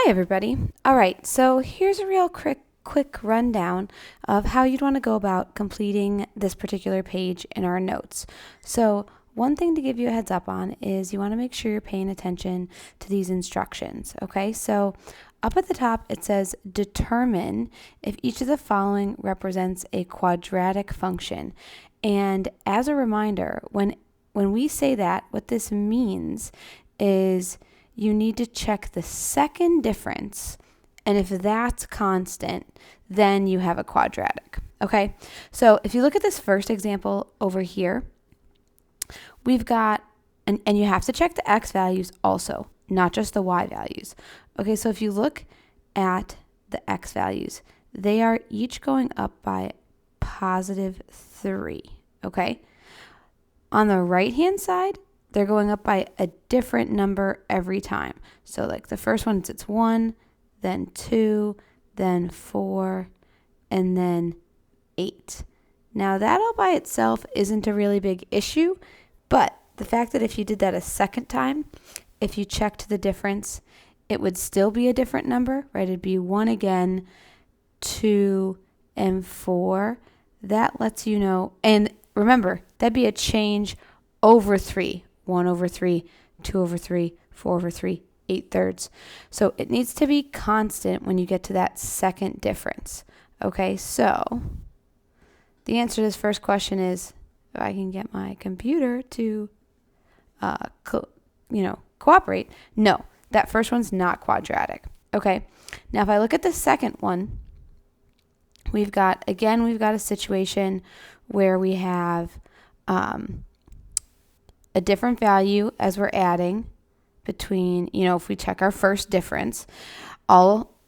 Hi, everybody. All right, so here's a real quick rundown of how you'd want to go about completing this particular page in our notes. So one thing to give you a heads up on is you want to make sure you're paying attention to these instructions, okay? So up at the top, it says determine if each of the following represents a quadratic function. And as a reminder, when we say that, what this means is you need to check the second difference, and if that's constant, then you have a quadratic, okay? So if you look at this first example over here, we've got, and you have to check the x values also, not just the y values. Okay, so if you look at the x values, they are each going up by +3, okay? On the right-hand side, they're going up by a different number every time. So like the first one, it's 1, then 2, then 4, and then 8. Now that all by itself isn't a really big issue, but the fact that if you did that a second time, if you checked the difference, it would still be a different number, right? It'd be 1 again, 2, and 4. That lets you know, and remember, that'd be a change over 3. 1 over 3, 2 over 3, 4 over 3, 8/3. So it needs to be constant when you get to that second difference. Okay, so the answer to this first question is, if I can get my computer to, cooperate. No, that first one's not quadratic. Okay, now if I look at the second one, we've got a situation where we have a different value as we're adding between, if we check our first difference, all,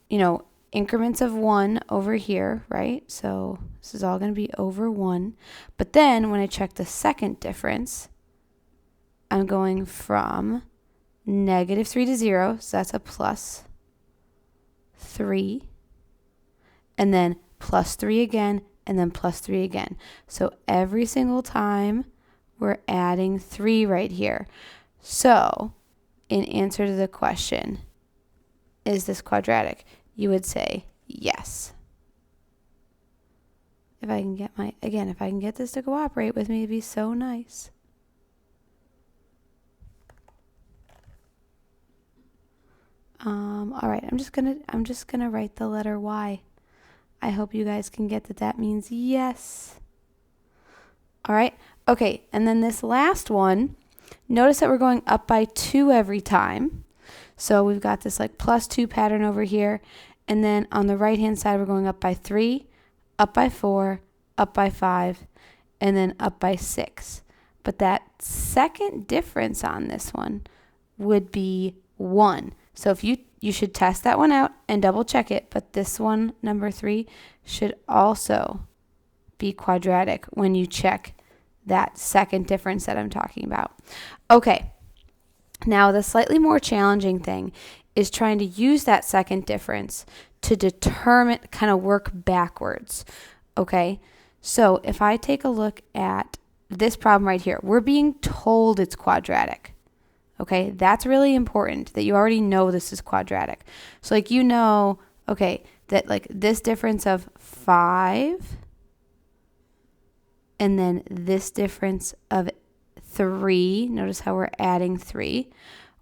increments of 1 over here, right? So this is all going to be over 1. But then when I check the second difference, I'm going from -3 to 0, so that's a +3, and then +3 again, and then +3 again. So every single time we're adding 3 right here. So in answer to the question, is this quadratic? You would say yes. If I can get this to cooperate with me, it'd be so nice. All right, I'm just gonna write the letter Y. I hope you guys can get that means yes. All right, okay, and then this last one, notice that we're going up by 2 every time. So we've got this like +2 pattern over here, and then on the right-hand side, we're going up by 3, up by 4, up by 5, and then up by 6. But that second difference on this one would be 1. So if you should test that one out and double check it, but this one, number 3, should also be quadratic when you check that second difference that I'm talking about. Okay, now the slightly more challenging thing is trying to use that second difference to determine, kind of work backwards. Okay, so if I take a look at this problem right here, we're being told it's quadratic. Okay, that's really important that you already know this is quadratic. So like okay, that like this difference of 5 and then this difference of 3, notice how we're adding 3.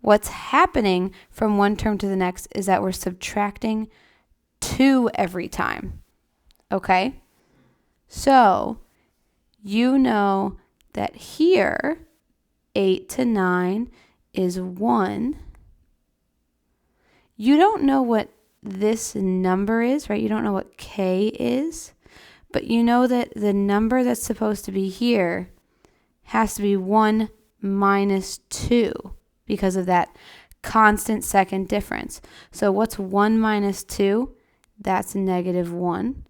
What's happening from one term to the next is that we're subtracting 2 every time. Okay? So, you know that here, 8 to 9 is 1. You don't know what this number is, right? You don't know what K is, but you know that the number that's supposed to be here has to be 1 minus 2 because of that constant second difference. So what's 1 minus 2? That's -1.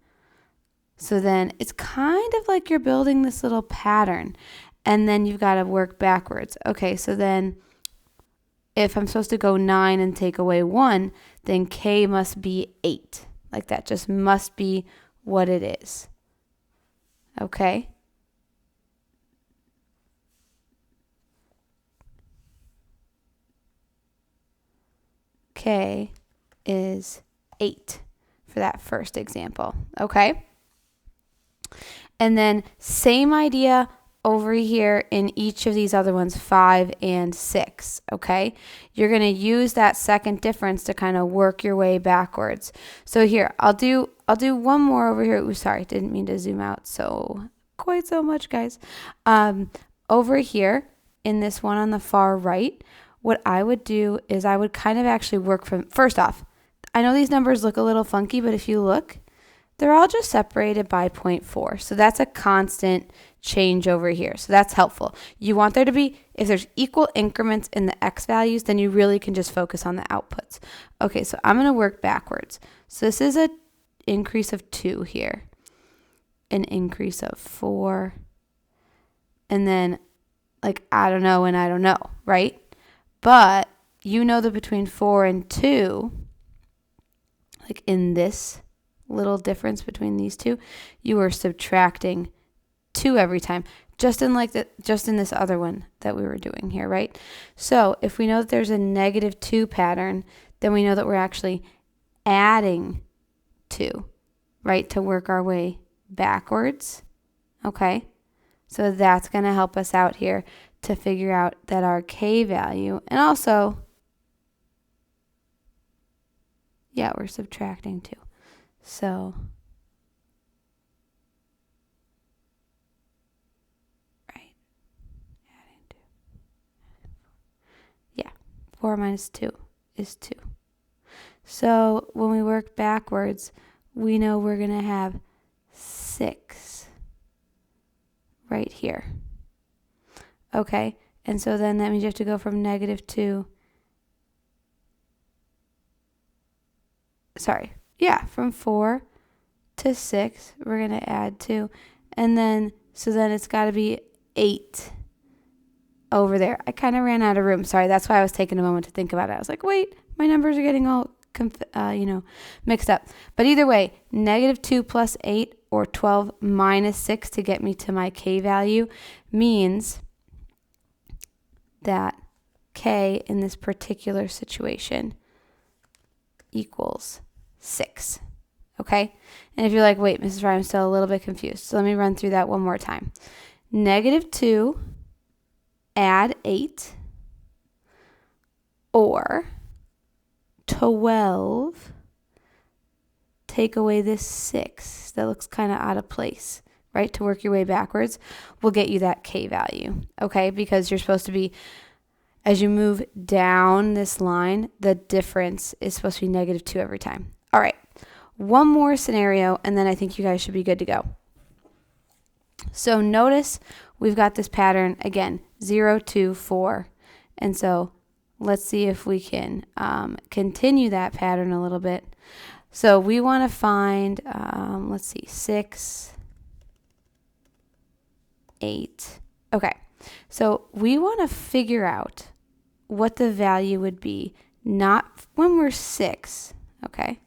So then it's kind of like you're building this little pattern, and then you've got to work backwards. Okay, so then if I'm supposed to go 9 and take away 1, then K must be 8. Like that just must be what it is. Okay? K is 8 for that first example, okay? And then same idea over here in each of these other ones, 5 and 6, okay? You're going to use that second difference to kind of work your way backwards. So here, I'll do one more over here. Ooh, sorry, didn't mean to zoom out quite so much, guys. Over here in this one on the far right, what I would do is I would kind of actually work from, first off, I know these numbers look a little funky, but if you look, they're all just separated by 0.4. So that's a constant change over here. So that's helpful. You want there to be, if there's equal increments in the x values, then you really can just focus on the outputs. Okay, so I'm going to work backwards. So this is an increase of 2 here, an increase of 4, and then like I don't know and I don't know, right? But you know that between 4 and 2, like in this little difference between these two, you are subtracting 2 every time, just in this other one that we were doing here, right? So if we know that there's a -2 pattern, then we know that we're actually adding 2, right, to work our way backwards, okay? So that's going to help us out here to figure out that our k value, and also, yeah, we're subtracting 2. So, right, adding 2. Yeah, 4 minus 2 is 2. So when we work backwards, we know we're going to have 6 right here. Okay, and so then that means you have to go from -2, from 4 to 6, we're going to add 2. And then, so then it's got to be 8 over there. I kind of ran out of room. Sorry, that's why I was taking a moment to think about it. I was like, wait, my numbers are getting all, mixed up. But either way, -2 plus 8 or 12 minus 6 to get me to my k value means that k in this particular situation equals 6. Okay? And if you're like, wait, Mrs. Fry, I'm still a little bit confused. So let me run through that one more time. -2, add 8, or 12, take away this 6. That looks kind of out of place, right? To work your way backwards will get you that k value, okay? Because you're supposed to be, as you move down this line, the difference is supposed to be -2 every time. All right, one more scenario, and then I think you guys should be good to go. So notice we've got this pattern, again, 0, 2, 4. And so let's see if we can continue that pattern a little bit. So we want to find, let's see, 6, 8. Okay, so we want to figure out what the value would be, not when we're 6, okay?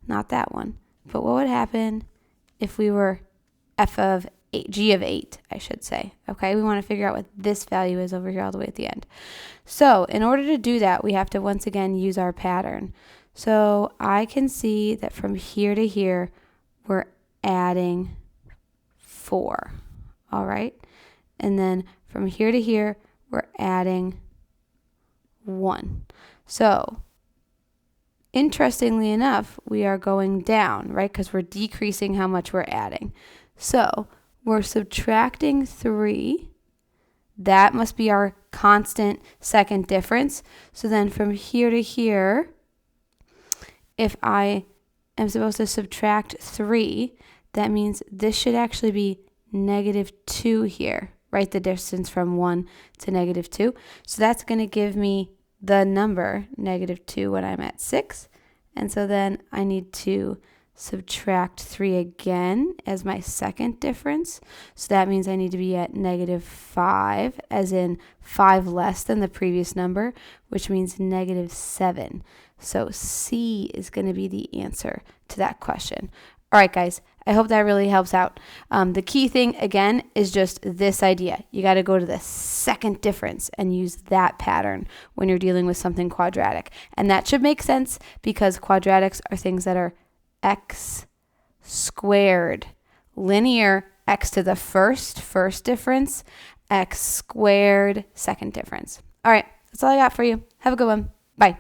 Not that one. But what would happen if we were f of 8, g of 8, I should say. Okay, we want to figure out what this value is over here all the way at the end. So in order to do that, we have to once again use our pattern. So I can see that from here to here, we're adding 4. All right, and then from here to here, we're adding 1. So interestingly enough, we are going down, right? Because we're decreasing how much we're adding. So we're subtracting 3. That must be our constant second difference. So then from here to here, if I am supposed to subtract 3, that means this should actually be -2 here, right? The distance from 1 to -2. So that's going to give me the number -2 when I'm at 6. And so then I need to subtract 3 again as my second difference. So that means I need to be at -5, as in 5 less than the previous number, which means -7. So C is going to be the answer to that question. All right, guys, I hope that really helps out. The key thing, again, is just this idea. You got to go to the second difference and use that pattern when you're dealing with something quadratic. And that should make sense because quadratics are things that are x squared. Linear, x to the first difference, x squared, second difference. All right, that's all I got for you. Have a good one. Bye.